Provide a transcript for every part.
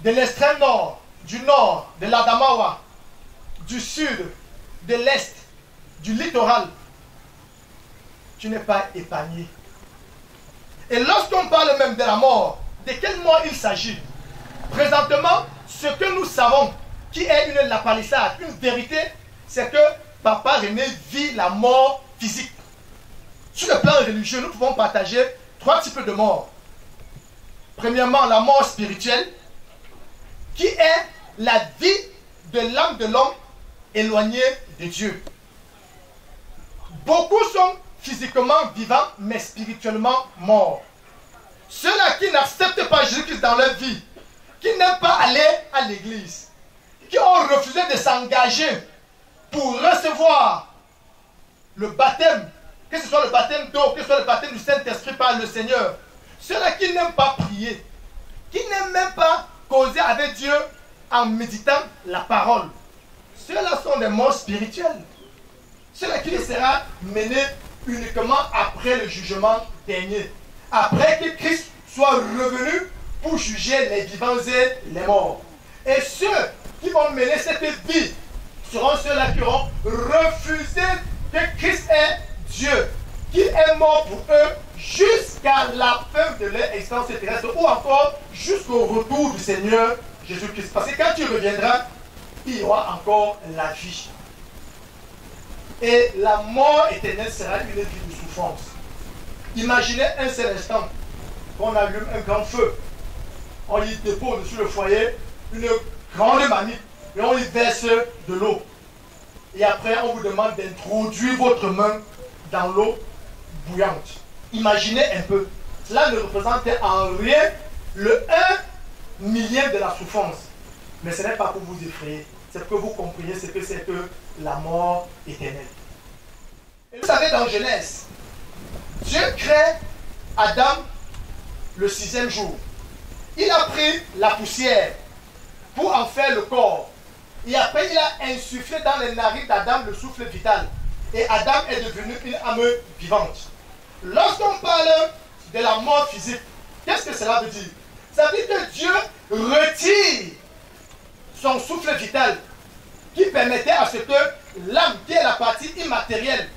de l'extrême nord, du nord, de l'Adamawa, du sud, de l'est, du littoral, tu n'es pas épargné. Et lorsqu'on parle même de la mort, de quelle mort il s'agit? Présentement, ce que nous savons, qui est la palissade, une vérité, c'est que Papa René vit la mort physique. Sur le plan religieux, nous pouvons partager 3 types de morts. Premièrement, la mort spirituelle, qui est la vie de l'âme de l'homme éloigné de Dieu. Beaucoup sont physiquement vivants, mais spirituellement morts. Ceux-là qui n'acceptent pas Jésus-Christ dans leur vie, qui n'aiment pas aller à l'église, qui ont refusé de s'engager pour recevoir le baptême, que ce soit le baptême d'eau, que ce soit le baptême du Saint-Esprit par le Seigneur. Ceux-là qui n'aiment pas prier, qui n'aiment même pas causer avec Dieu en méditant la parole. Ceux-là sont des morts spirituels. Ceux-là qui sera mené uniquement après le jugement dernier. Après que Christ soit revenu pour juger les vivants et les morts. Et ceux qui vont mener cette vie seront ceux-là qui auront refusé que Christ est Dieu, qui est mort pour eux jusqu'à la fin de leur existence terrestre ou encore jusqu'au retour du Seigneur Jésus-Christ. Parce que quand tu reviendras, il y aura encore la vie. Et la mort éternelle sera une vie de souffrance. Imaginez un seul instant qu'on allume un grand feu. On y dépose sur le foyer une grande manip et on y verse de l'eau. Et après, on vous demande d'introduire votre main dans l'eau bouillante. Imaginez un peu. Cela ne représente en rien le 1 millième de la souffrance. Mais ce n'est pas pour vous effrayer. C'est que vous compreniez ce que c'est que la mort éternelle. Et vous savez, dans Genèse, Dieu crée Adam le 6e jour. Il a pris la poussière pour en faire le corps. Et après, il a insufflé dans les narines d'Adam le souffle vital. Et Adam est devenu une âme vivante. Lorsqu'on parle de la mort physique, qu'est-ce que cela veut dire? Ça veut dire que Dieu retire son souffle vital qui permettait à ce que l'âme, qui est la partie immatérielle,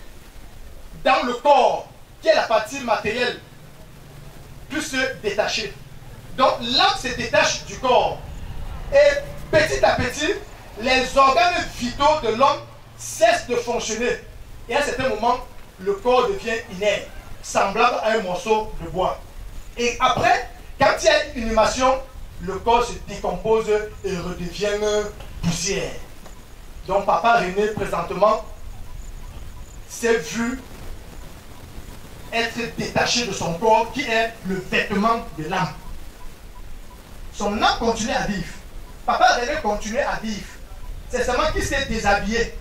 dans le corps, qui est la partie matérielle, puisse se détacher. Donc l'âme se détache du corps. Et petit à petit, les organes vitaux de l'homme cessent de fonctionner. Et à un certain moment, le corps devient inerte, semblable à un morceau de bois. Et après, quand il y a une inhumation, le corps se décompose et redevient poussière. Donc Papa René, présentement, s'est vu être détaché de son corps, qui est le vêtement de l'âme. Son âme continue à vivre. Papa René continue à vivre. C'est seulement qu'il s'est déshabillé.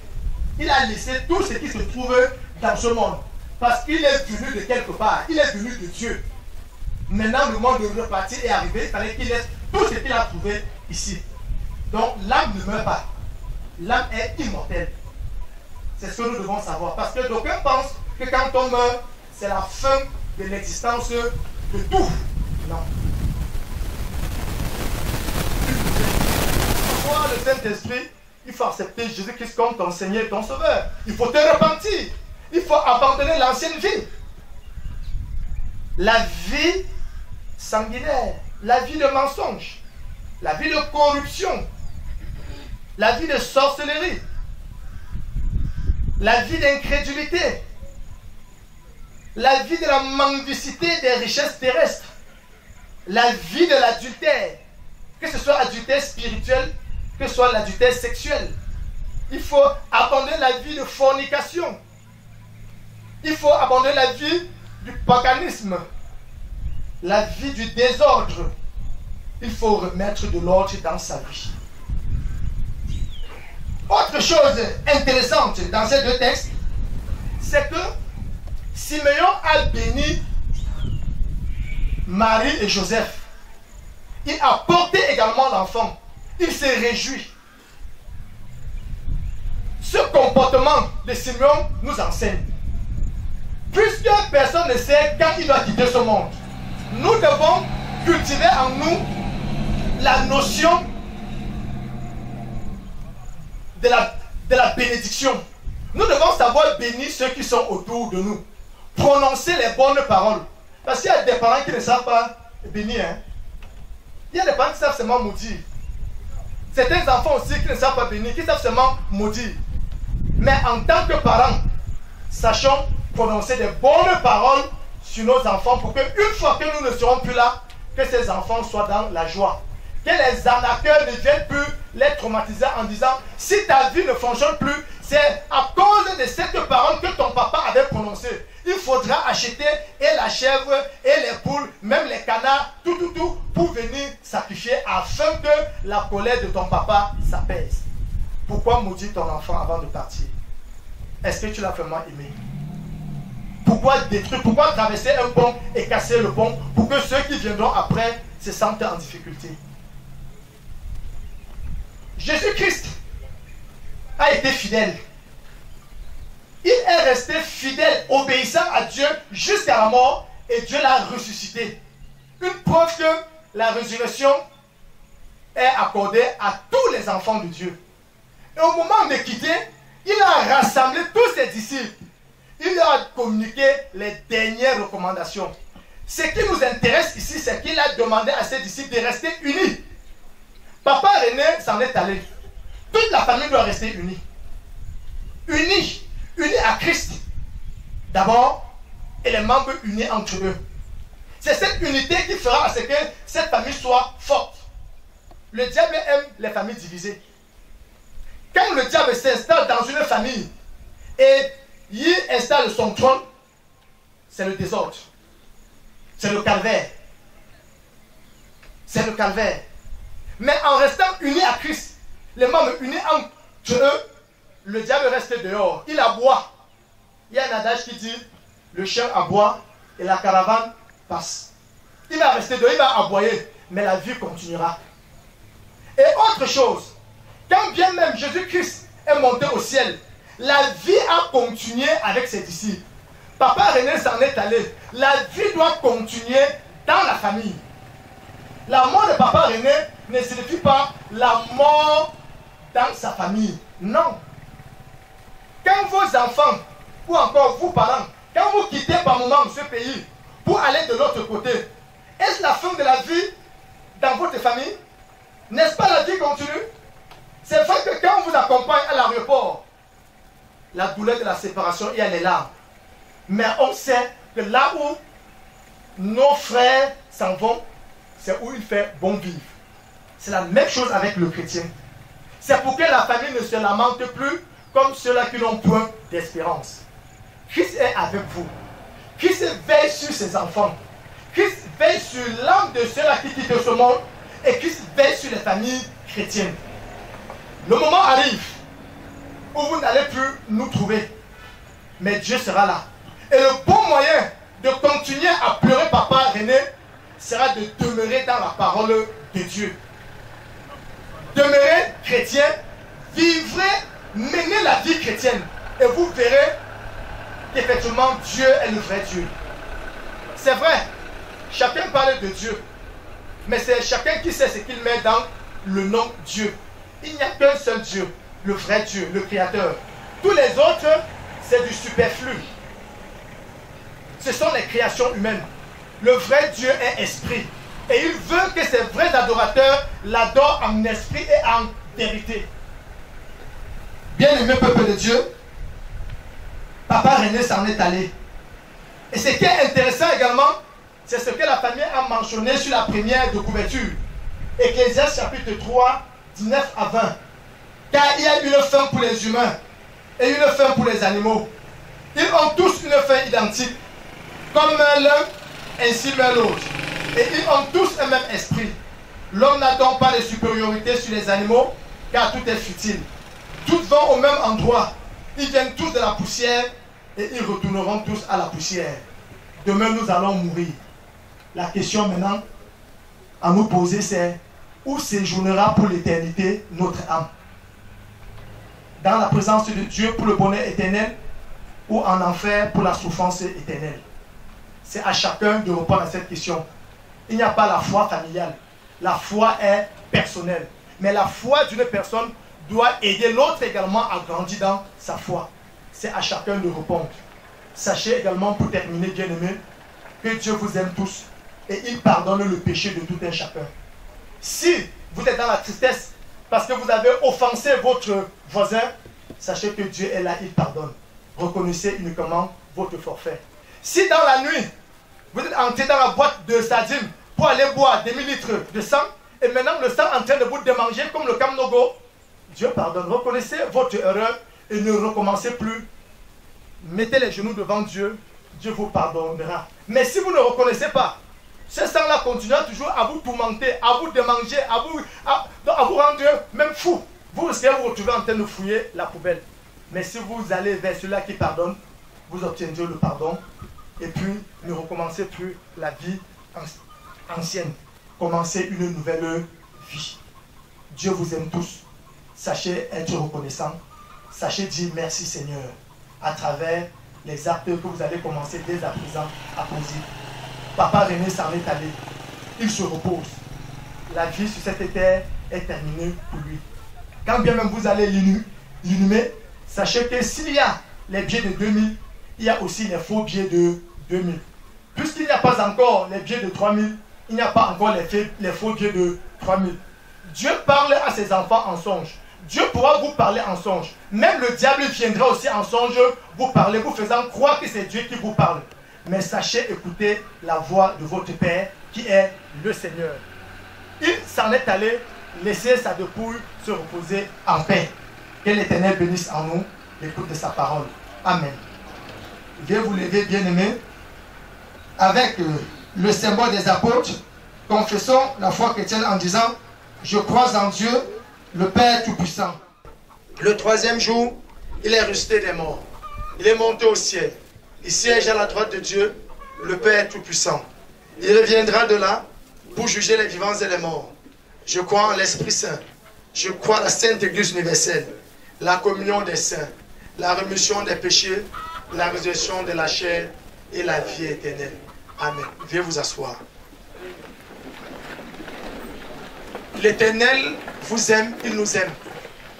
Il a laissé tout ce qui se trouve dans ce monde. Parce qu'il est venu de quelque part. Il est venu de Dieu. Maintenant, le monde de repartir est arrivé. Il fallait qu'il laisse tout ce qu'il a trouvé ici. Donc, l'âme ne meurt pas. L'âme est immortelle. C'est ce que nous devons savoir. Parce que d'aucuns pensent que quand on meurt, c'est la fin de l'existence de tout. Non. Pour voir le Saint-Esprit, il faut accepter Jésus-Christ comme ton Seigneur et ton Sauveur. Il faut te repentir. Il faut abandonner l'ancienne vie. La vie sanguinaire, la vie de mensonge, la vie de corruption, la vie de sorcellerie, la vie d'incrédulité, la vie de la mendicité des richesses terrestres, la vie de l'adultère, que ce soit adultère spirituel, que ce soit l'adultère sexuel. Il faut abandonner la vie de fornication. Il faut abandonner la vie du paganisme, la vie du désordre. Il faut remettre de l'ordre dans sa vie. Autre chose intéressante dans ces deux textes, c'est que Simeon a béni Marie et Joseph. Il a porté également l'enfant. Il s'est réjoui. Ce comportement de Simeon nous enseigne. Puisque personne ne sait quand il doit quitter ce monde, nous devons cultiver en nous la notion de la bénédiction. Nous devons savoir bénir ceux qui sont autour de nous. Prononcer les bonnes paroles. Parce qu'il y a des parents qui ne savent pas bénir. Hein? Il y a des parents qui savent seulement maudire. Certains enfants aussi qui ne savent pas bénir, qui savent seulement maudire. Mais en tant que parents, sachons prononcer des bonnes paroles sur nos enfants pour qu'une fois que nous ne serons plus là, que ces enfants soient dans la joie. Que les arnaqueurs ne viennent plus les traumatiser en disant si ta vie ne fonctionne plus, c'est à cause de cette parole que ton papa avait prononcée. Il faudra acheter et la chèvre et les poules, même les canards, tout, pour venir sacrifier afin que la colère de ton papa s'apaise. Pourquoi maudire ton enfant avant de partir? Est-ce que tu l'as vraiment aimé? Pourquoi détruire? Pourquoi traverser un pont et casser le pont pour que ceux qui viendront après se sentent en difficulté? Jésus-Christ a été fidèle. Il est resté fidèle, obéissant à Dieu jusqu'à la mort et Dieu l'a ressuscité. Une preuve que la résurrection est accordée à tous les enfants de Dieu. Et au moment de quitter, il a rassemblé tous ses disciples. Il leur a communiqué les dernières recommandations. Ce qui nous intéresse ici, c'est qu'il a demandé à ses disciples de rester unis. Papa René s'en est allé. Toute la famille doit rester unie. Unis à Christ. D'abord, et les membres unis entre eux. C'est cette unité qui fera à ce que cette famille soit forte. Le diable aime les familles divisées. Quand le diable s'installe dans une famille et il installe son trône, c'est le désordre. C'est le calvaire. C'est le calvaire. Mais en restant unis à Christ, les membres unis entre eux, le diable reste dehors. Il aboie. Il y a un adage qui dit, le chien aboie et la caravane passe. Il va rester dehors, il va aboyer, mais la vie continuera. Et autre chose, quand bien même Jésus-Christ est monté au ciel, la vie a continué avec ses disciples. Papa René s'en est allé. La vie doit continuer dans la famille. La mort de Papa René ne signifie pas la mort dans sa famille. Non. Quand vos enfants, ou encore vous parents, quand vous quittez par moment ce pays pour aller de l'autre côté, est-ce la fin de la vie dans votre famille? N'est-ce pas la vie continue? C'est vrai que quand on vous accompagne à l'aéroport, la douleur de la séparation, il y a les larmes. Mais on sait que là où nos frères s'en vont, c'est où il fait bon vivre. C'est la même chose avec le chrétien. C'est pour que la famille ne se lamente plus comme ceux-là qui n'ont point d'espérance. Christ est avec vous. Christ veille sur ses enfants. Christ veille sur l'âme de ceux-là qui quittent ce monde. Et Christ veille sur les familles chrétiennes. Le moment arrive où vous n'allez plus nous trouver. Mais Dieu sera là. Et le bon moyen de continuer à pleurer Papa René sera de demeurer dans la parole de Dieu. Demeurez chrétien, vivrez, menez la vie chrétienne. Et vous verrez qu'effectivement Dieu est le vrai Dieu. C'est vrai, chacun parle de Dieu. Mais c'est chacun qui sait ce qu'il met dans le nom Dieu. Il n'y a qu'un seul Dieu, le vrai Dieu, le Créateur. Tous les autres, c'est du superflu. Ce sont les créations humaines. Le vrai Dieu est esprit. Et il veut que ses vrais adorateurs l'adorent en esprit et en vérité. Bien-aimé peuple de Dieu, Papa René s'en est allé. Et ce qui est intéressant également, c'est ce que la famille a mentionné sur la première de couverture. Ecclésiaste chapitre 3, 19 à 20. Car il y a une fin pour les humains et une fin pour les animaux. Ils ont tous une fin identique. Comme l'un, ainsi meurt l'autre. Et ils ont tous un même esprit. L'homme n'a donc pas de supériorité sur les animaux, car tout est futile. Tous vont au même endroit. Ils viennent tous de la poussière et ils retourneront tous à la poussière. Demain, nous allons mourir. La question maintenant à nous poser, c'est où séjournera pour l'éternité notre âme? Dans la présence de Dieu pour le bonheur éternel ou en enfer pour la souffrance éternelle? C'est à chacun de répondre à cette question. Il n'y a pas la foi familiale. La foi est personnelle. Mais la foi d'une personne doit aider l'autre également à grandir dans sa foi. C'est à chacun de répondre. Sachez également, pour terminer, bien-aimés, que Dieu vous aime tous et il pardonne le péché de tout un chacun. Si vous êtes dans la tristesse parce que vous avez offensé votre voisin, sachez que Dieu est là, il pardonne. Reconnaissez uniquement votre forfait. Si dans la nuit, vous êtes entré dans la boîte de sardines pour aller boire des millilitres de sang, et maintenant le sang est en train de vous démanger comme le Kamnogo, Dieu pardonne. Reconnaissez votre erreur et ne recommencez plus. Mettez les genoux devant Dieu, Dieu vous pardonnera. Mais si vous ne reconnaissez pas, ce sang-là continuera toujours à vous tourmenter, à vous démanger, à vous rendre même fou. Vous risquez de vous retrouver en train de fouiller la poubelle. Mais si vous allez vers celui-là qui pardonne, vous obtiendrez le pardon. Et puis, ne recommencez plus la vie ancienne. Commencez une nouvelle vie. Dieu vous aime tous. Sachez être reconnaissant. Sachez dire merci Seigneur à travers les actes que vous allez commencer dès à présent à poser. Papa René s'en est allé. Il se repose. La vie sur cette terre est terminée pour lui. Quand bien même vous allez l'inhumer, sachez que s'il y a les biais de 2000, il y a aussi les faux biais de 2000. Puisqu'il n'y a pas encore les biais de 3000, il n'y a pas encore les faux biais de 3000. Dieu parle à ses enfants en songe. Dieu pourra vous parler en songe. Même le diable viendra aussi en songe vous parler, vous faisant croire que c'est Dieu qui vous parle. Mais sachez écouter la voix de votre Père qui est le Seigneur. Il s'en est allé laisser sa dépouille se reposer en paix. Que l'Éternel bénisse en nous l'écoute de sa parole. Amen. Veuillez vous lever, bien-aimés, avec le symbole des apôtres. Confessons la foi chrétienne en disant: je crois en Dieu, le Père Tout-Puissant. Le troisième jour, il est ressuscité des morts. Il est monté au ciel. Il siège à la droite de Dieu, le Père Tout-Puissant. Il reviendra de là pour juger les vivants et les morts. Je crois en l'Esprit Saint. Je crois en la Sainte Église universelle, la communion des saints, la rémission des péchés, la résurrection de la chair et la vie éternelle. Amen. Veuillez vous asseoir. L'Éternel vous aime, il nous aime.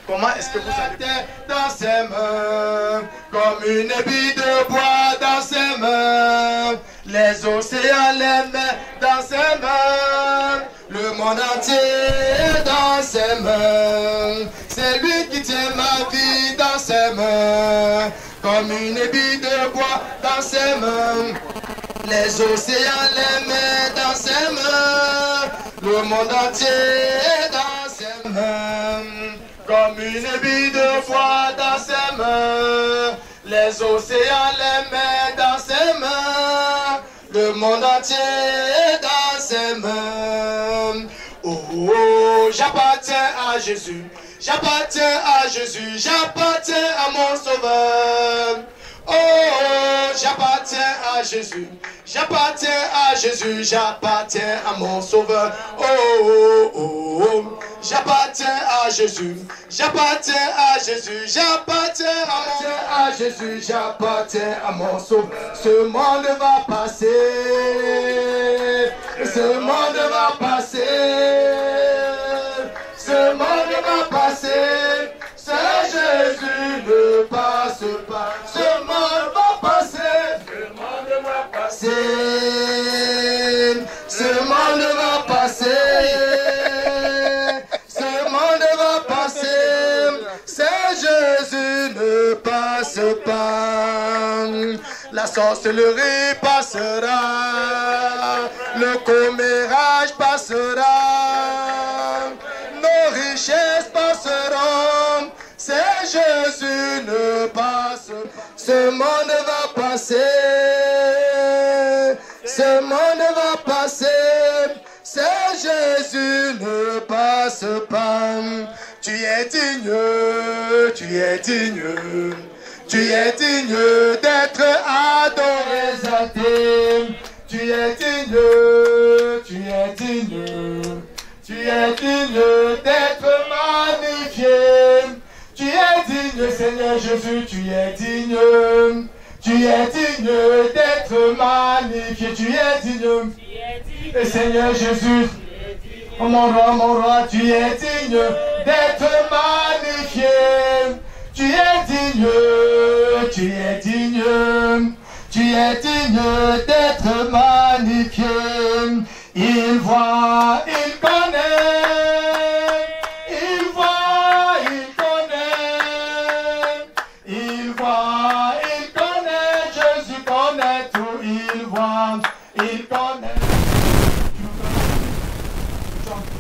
Comment est-ce que vous allez dans ses mains, comme une bille de bois dans ses mains, les océans, les mers dans ses mains, le monde entier dans ses mains. C'est lui qui tient ma vie dans ses mains, comme une bille de bois dans ses mains, les océans, les mers dans ses mains, le monde entier dans ses mains. Comme une bille de bois dans ses mains, les océans, les mers dans ses mains, le monde entier dans ses mains. Oh, oh, j'appartiens à Jésus, j'appartiens à Jésus, j'appartiens à mon Sauveur. Oh, oh, j'appartiens à Jésus, j'appartiens à Jésus, j'appartiens à mon Sauveur. Oh, oh, oh, oh, j'appartiens à Jésus, j'appartiens à Jésus, j'appartiens à Jésus, j'appartiens à mon Sauveur. Ce monde va passer, ce monde va passer, ce monde va passer, c'est Jésus ne passe pas. Ce monde va passer, ce monde va passer, ce monde va passer, ce monde va passer, c'est Jésus ne passe pas. La sorcellerie passera, le commérage passera, nos richesses passeront, c'est Jésus ne passe. Ce monde va passer, ce monde va passer, c'est Jésus ne passe pas. Tu es digne, tu es digne, tu es digne d'être adoré, exalté. Tu es digne, tu es digne, tu es digne d'être magnifié. Tu es digne, Seigneur Jésus, tu es digne. Tu es digne d'être magnifié. Tu es digne. Et Seigneur Jésus, Oh mon roi, tu es digne d'être magnifié. Tu es digne, tu es digne, tu es digne d'être magnifié. Il voit, il connaît, il voit, il connaît, il voit, il connaît, Jésus connaît tout, il voit, il connaît.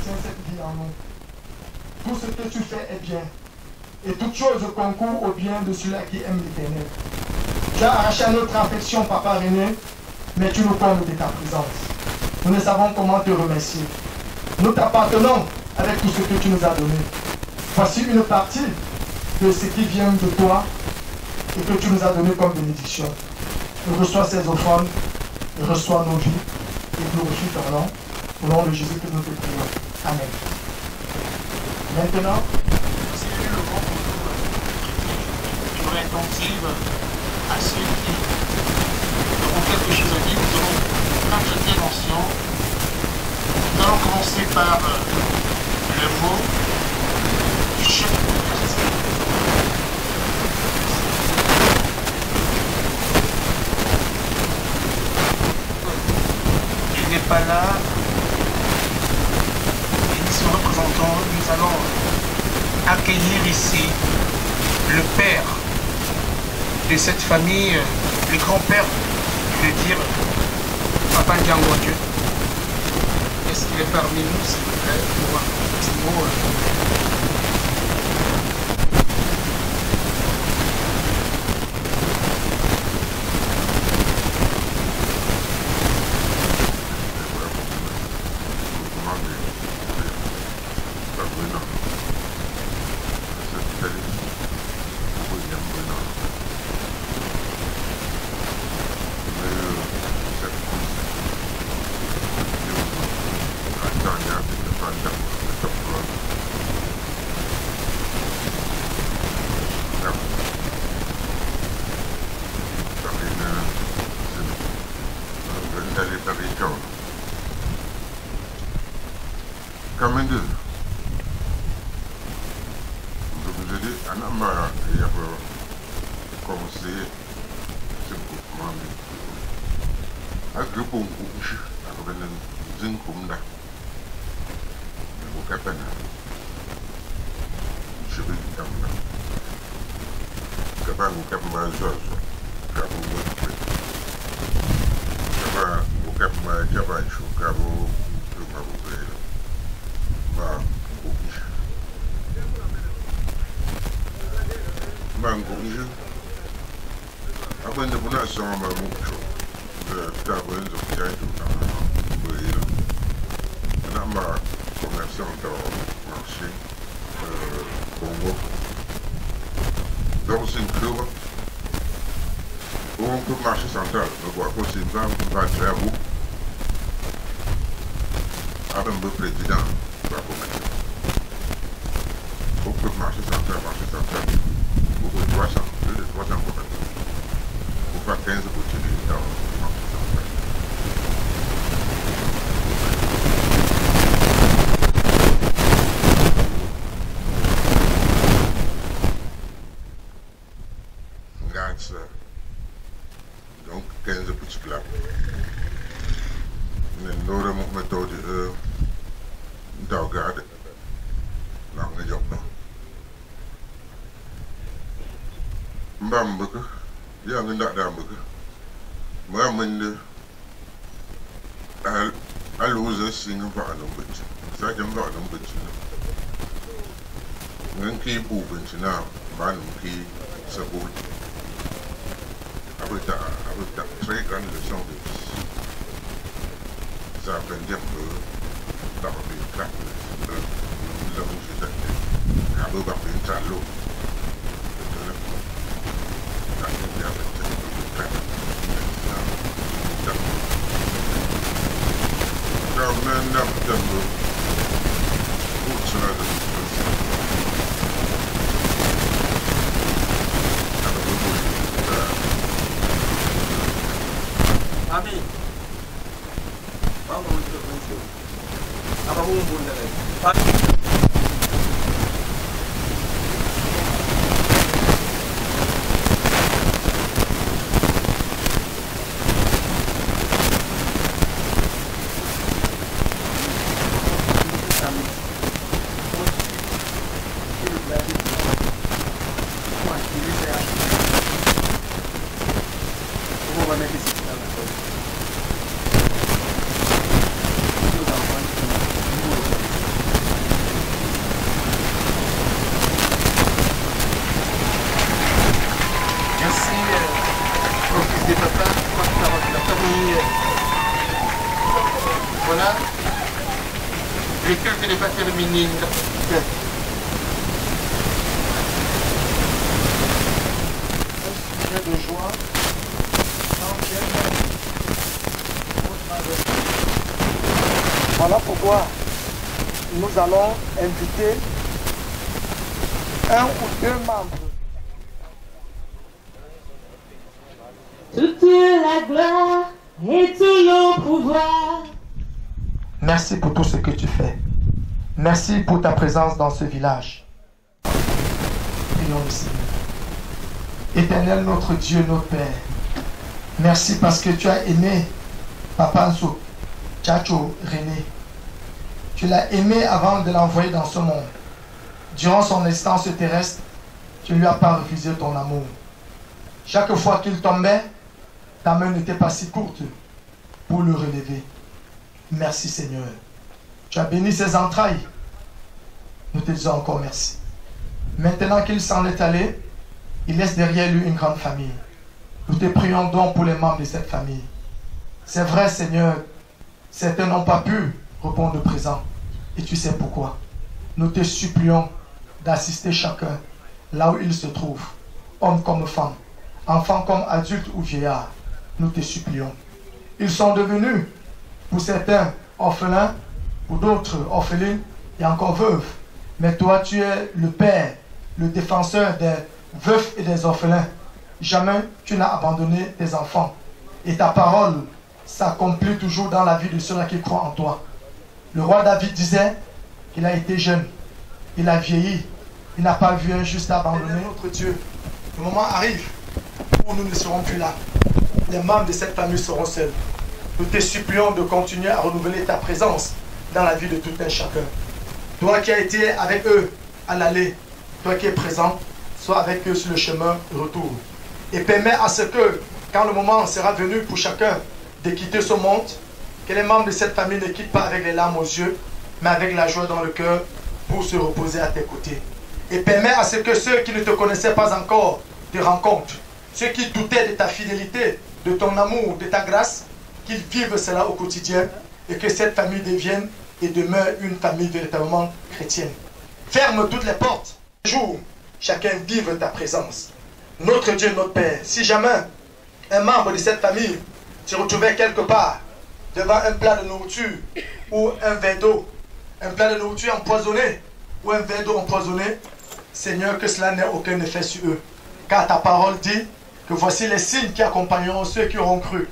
Cette vie en nous. Tout ce que tu fais est bien. Et toute chose concourt au bien de celui qui aime l'Éternel. Tu as arraché à notre affection, Papa René, mais tu nous combles de ta présence. Nous ne savons comment te remercier. Nous t'appartenons avec tout ce que tu nous as donné. Voici une partie de ce qui vient de toi et que tu nous as donné comme bénédiction. Reçois ces offrandes, reçois nos vies et glorifie ton nom. Au nom de Jésus que nous te prions. Amen. Maintenant, attentive à ceux qui auront quelque chose à dire. Nous aurons 4 interventions. Nous allons commencer par le mot du chef de l'Église. Il n'est pas là. Et ni son représentant, nous allons accueillir ici le père de cette famille, le grand-père, je veux dire, Papa Django Dieu. Est-ce qu'il est parmi nous, s'il vous plaît, pour un petit mot donc 15 petits plats. Nous avons une méthode d'orgade dans le job. Mbambek, il y a un d'ambek. Moi, je suis allé singer pour un peu. Ça, je vais un peu. Je suis pour un peu. Je suis pour avec ta très grande leçon de vie. Ça a appris un peu d'avoir une claque. Nous avons fait ça. Nous avons fait un talon. Amin. Vamos a ver. Voilà. Le culte n'est pas terminé. De joie. Voilà pourquoi nous allons inviter un ou deux membres. Toute la gloire et tout le pouvoir. Merci pour tout ce que tu fais. Merci pour ta présence dans ce village. Prions le Seigneur. Éternel notre Dieu, notre Père, merci parce que tu as aimé Papa Nso, Tchacho René. Tu l'as aimé avant de l'envoyer dans ce monde. Durant son existence terrestre, tu ne lui as pas refusé ton amour. Chaque fois qu'il tombait, ta main n'était pas si courte pour le relever. Merci Seigneur. Tu as béni ses entrailles. Nous te disons encore merci. Maintenant qu'il s'en est allé, il laisse derrière lui une grande famille. Nous te prions donc pour les membres de cette famille. C'est vrai Seigneur, certains n'ont pas pu répondre présent. Et tu sais pourquoi. Nous te supplions d'assister chacun là où il se trouve, homme comme femme, enfant comme adulte ou vieillard. Nous te supplions. Ils sont devenus, pour certains, orphelins, pour d'autres, orphelines et encore veuves. Mais toi, tu es le Père, le défenseur des veufs et des orphelins. Jamais tu n'as abandonné tes enfants. Et ta parole s'accomplit toujours dans la vie de ceux-là qui croient en toi. Le roi David disait qu'il a été jeune, il a vieilli, il n'a pas vu un juste abandonné. Notre Dieu, le moment arrive où nous ne serons plus là. Les membres de cette famille seront seuls. Nous te supplions de continuer à renouveler ta présence dans la vie de tout un chacun. Toi qui as été avec eux à l'aller, toi qui es présent, sois avec eux sur le chemin retour. Et permets à ce que, quand le moment sera venu pour chacun de quitter ce monde, que les membres de cette famille ne quittent pas avec les larmes aux yeux, mais avec la joie dans le cœur pour se reposer à tes côtés. Et permets à ce que ceux qui ne te connaissaient pas encore te rencontrent, ceux qui doutaient de ta fidélité, de ton amour, de ta grâce, qu'ils vivent cela au quotidien et que cette famille devienne et demeure une famille véritablement chrétienne. Ferme toutes les portes. Un jour, chacun vive ta présence. Notre Dieu, notre Père, si jamais un membre de cette famille se retrouvait quelque part devant un plat de nourriture ou un verre d'eau, un plat de nourriture empoisonné ou un verre d'eau empoisonné, Seigneur, que cela n'ait aucun effet sur eux. Car ta parole dit que voici les signes qui accompagneront ceux qui auront cru.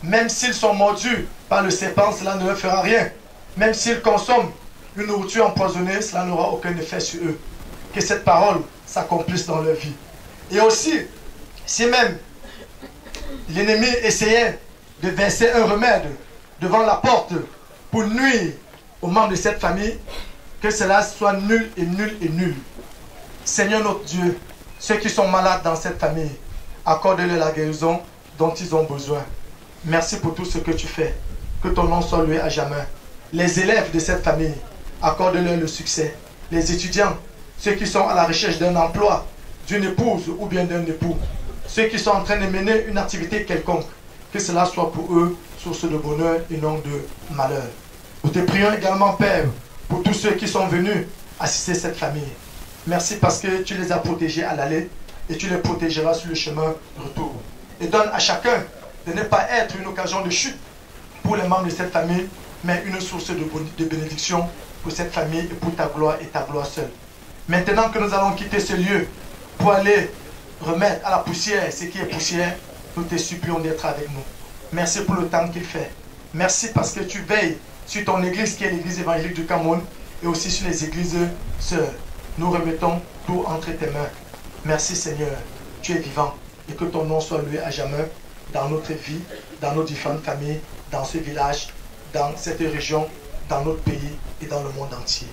Même s'ils sont mordus par le serpent, cela ne leur fera rien. Même s'ils consomment une nourriture empoisonnée, cela n'aura aucun effet sur eux. Que cette parole s'accomplisse dans leur vie. Et aussi, si même l'ennemi essayait de verser un remède devant la porte pour nuire aux membres de cette famille, que cela soit nul et nul et nul. Seigneur notre Dieu, ceux qui sont malades dans cette famille, accorde-leur la guérison dont ils ont besoin. Merci pour tout ce que tu fais. Que ton nom soit loué à jamais. Les élèves de cette famille, accorde-leur le succès. Les étudiants, ceux qui sont à la recherche d'un emploi, d'une épouse ou bien d'un époux, ceux qui sont en train de mener une activité quelconque, que cela soit pour eux source de bonheur et non de malheur. Nous te prions également, Père, pour tous ceux qui sont venus assister cette famille. Merci parce que tu les as protégés à l'aller et tu les protégeras sur le chemin retour. Et donne à chacun de ne pas être une occasion de chute pour les membres de cette famille, mais une source de bénédiction pour cette famille et pour ta gloire et ta gloire seule. Maintenant que nous allons quitter ce lieu pour aller remettre à la poussière ce qui est poussière, nous te supplions d'être avec nous. Merci pour le temps qu'il fait. Merci parce que tu veilles sur ton église qui est l'église évangélique du Cameroun et aussi sur les églises sœurs. Nous remettons tout entre tes mains. Merci Seigneur, tu es vivant et que ton nom soit loué à jamais dans notre vie, dans nos différentes familles, dans ce village, dans cette région, dans notre pays et dans le monde entier.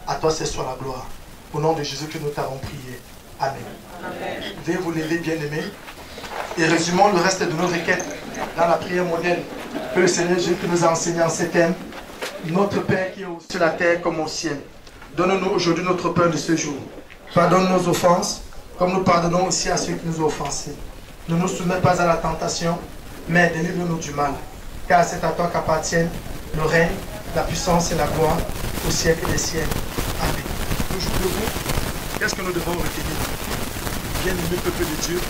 À toi c'est soit la gloire. Au nom de Jésus que nous t'avons prié. Amen. Amen. Veuillez vous lever, bien-aimés, et résumons le reste de nos requêtes dans la prière modèle que le Seigneur Jésus nous a enseigné en ces thèmes. Notre Père qui est sur la terre comme au ciel, donne-nous aujourd'hui notre pain de ce jour. Pardonne nos offenses, comme nous pardonnons aussi à ceux qui nous ont offensés. Ne nous soumets pas à la tentation, mais délivre-nous du mal. Car c'est à toi qu'appartiennent le règne, la puissance et la gloire au siècle des siècles. Amen. Toujours debout, qu'est-ce que nous devons retenir? Bien-aimé peuple de Dieu,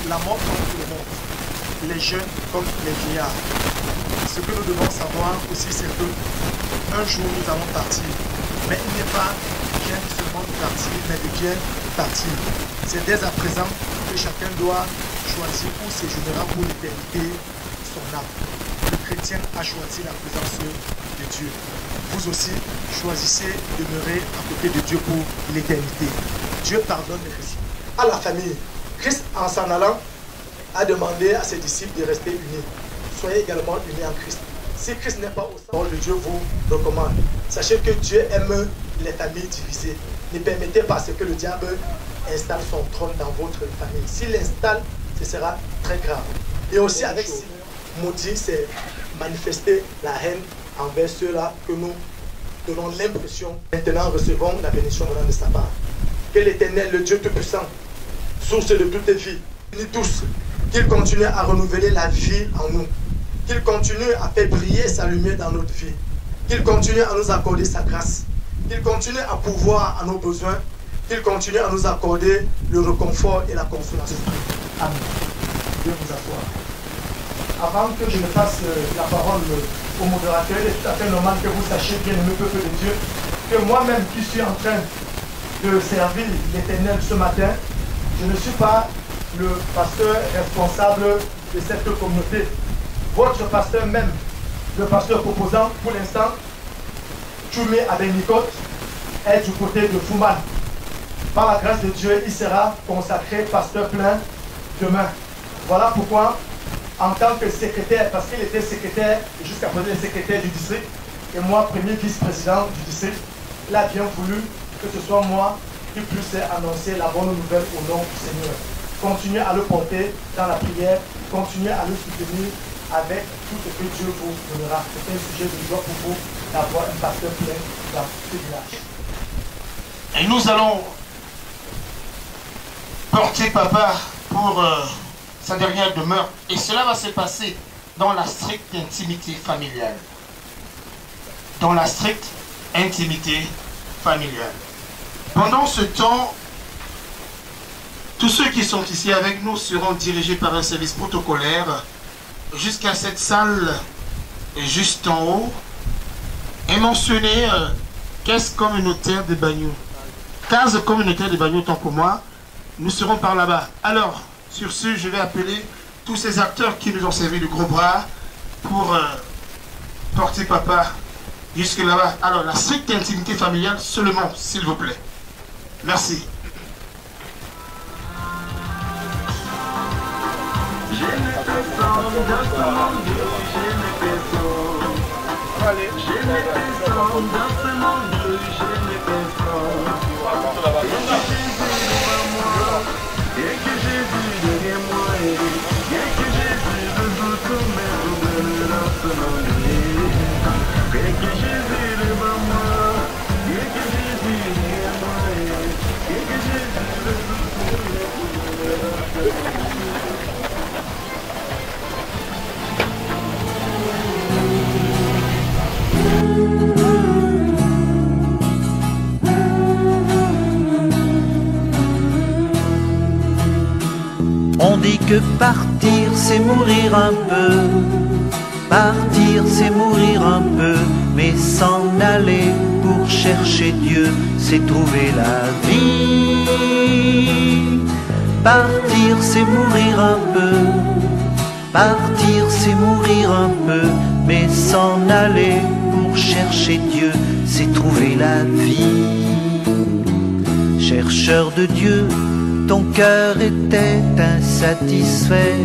la mort comme tout le monde, les jeunes comme les vieillards. Ce que nous devons savoir aussi, c'est que un jour nous allons partir. Mais il n'est pas bien seulement de partir, mais de bien partir. C'est dès à présent que chacun doit choisir où séjournera pour l'éternité son âme. Le chrétien a choisi la présence de Dieu. Vous aussi, choisissez de demeurer à côté de Dieu pour l'éternité. Dieu pardonne les péchés. À la famille, Christ, en s'en allant, a demandé à ses disciples de rester unis. Soyez également unis en Christ. Si Christ n'est pas au centre de Dieu, vous recommande. Sachez que Dieu aime les familles divisées. Ne permettez pas que le diable installe son trône dans votre famille. S'il l'installe, ce sera très grave. Et aussi avec maudit, c'est manifester la haine envers ceux-là que nous donnons l'impression. Maintenant, recevons la bénédiction de sa part. Que l'Éternel, le Dieu Tout-Puissant, source de toute vie, unis tous, qu'il continue à renouveler la vie en nous, qu'il continue à faire briller sa lumière dans notre vie, qu'il continue à nous accorder sa grâce, qu'il continue à pourvoir à nos besoins, qu'il continue à nous accorder le réconfort et la consolation. Amen. Dieu vous asseoir. Avant que je ne passe la parole au modérateur, il est tout à fait normal que vous sachiez, bien aimé peuple de Dieu, que moi-même qui suis en train de servir l'Éternel ce matin, je ne suis pas le pasteur responsable de cette communauté. Votre pasteur même, le pasteur proposant pour l'instant, Tchoumi Abenikot, est du côté de Fouman. Par la grâce de Dieu, il sera consacré pasteur plein demain. Voilà pourquoi, en tant que secrétaire, parce qu'il était secrétaire, jusqu'à présent secrétaire du district, et moi, premier vice-président du district, il a bien voulu que ce soit moi qui puisse annoncer la bonne nouvelle au nom du Seigneur. Continuez à le porter dans la prière, continuez à le soutenir avec tout ce que Dieu vous donnera. C'est un sujet de joie pour vous d'avoir un pasteur plein dans ce village. Et nous allons porter papa pour sa dernière demeure. Et cela va se passer dans la stricte intimité familiale. Dans la stricte intimité familiale. Pendant ce temps, tous ceux qui sont ici avec nous seront dirigés par un service protocolaire jusqu'à cette salle juste en haut et mentionner caisse communautaire de Bagnou. Case communautaire de Bagnou, tant pour moi, nous serons par là-bas. Alors, sur ce, je vais appeler tous ces acteurs qui nous ont servi de gros bras pour porter papa jusque là-bas. Alors, la stricte intimité familiale seulement, s'il vous plaît. Merci. On dit que partir c'est mourir un peu, partir c'est mourir un peu, mais s'en aller pour chercher Dieu, c'est trouver la vie. Partir c'est mourir un peu, partir c'est mourir un peu, mais s'en aller pour chercher Dieu, c'est trouver la vie. Chercheur de Dieu, ton cœur était insatisfait.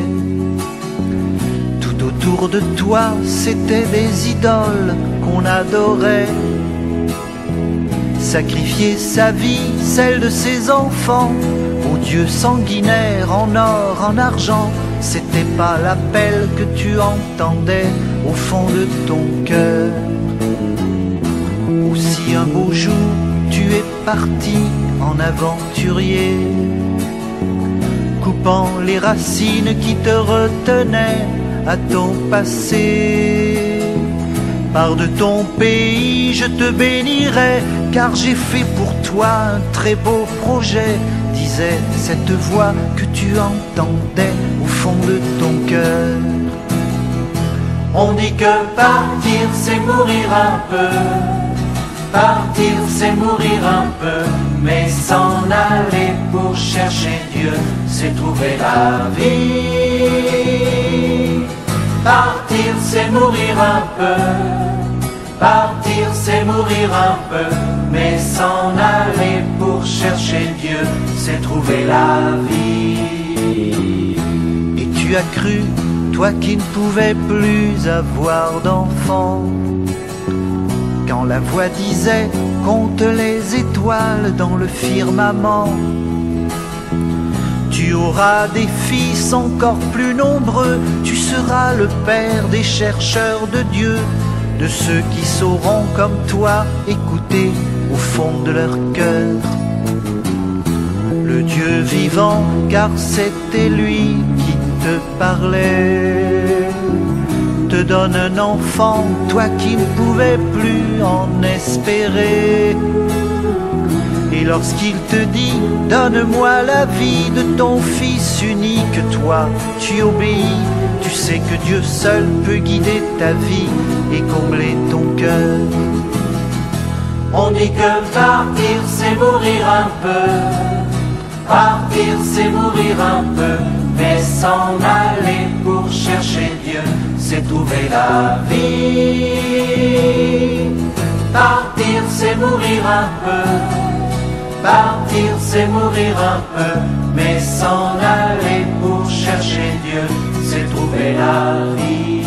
Tout autour de toi, c'était des idoles qu'on adorait. Sacrifier sa vie, celle de ses enfants, au Dieu sanguinaire en or, en argent, c'était pas l'appel que tu entendais au fond de ton cœur. Aussi un beau jour, tu es parti en aventurier, coupant les racines qui te retenaient à ton passé. Pars de ton pays, je te bénirai, car j'ai fait pour toi un très beau projet, disait cette voix que tu entendais au fond de ton cœur. On dit que partir c'est mourir un peu, partir c'est mourir un peu, mais s'en aller pour chercher Dieu, c'est trouver la vie. Partir c'est mourir un peu, partir c'est mourir un peu, mais s'en aller pour chercher Dieu, c'est trouver la vie. Et tu as cru, toi qui ne pouvais plus avoir d'enfant, quand la voix disait compte les étoiles dans le firmament. Tu auras des fils encore plus nombreux, tu seras le père des chercheurs de Dieu, de ceux qui sauront comme toi écouter au fond de leur cœur le Dieu vivant, car c'était lui qui te parlait. Te donne un enfant, toi qui ne pouvais plus en espérer. Et lorsqu'il te dit, donne-moi la vie de ton fils unique, toi, tu obéis. Tu sais que Dieu seul peut guider ta vie et combler ton cœur. On dit que partir c'est mourir un peu, partir c'est mourir un peu, mais s'en aller pour chercher Dieu, c'est trouver la vie. Partir c'est mourir un peu, partir c'est mourir un peu, mais s'en aller pour chercher Dieu, c'est trouver la vie.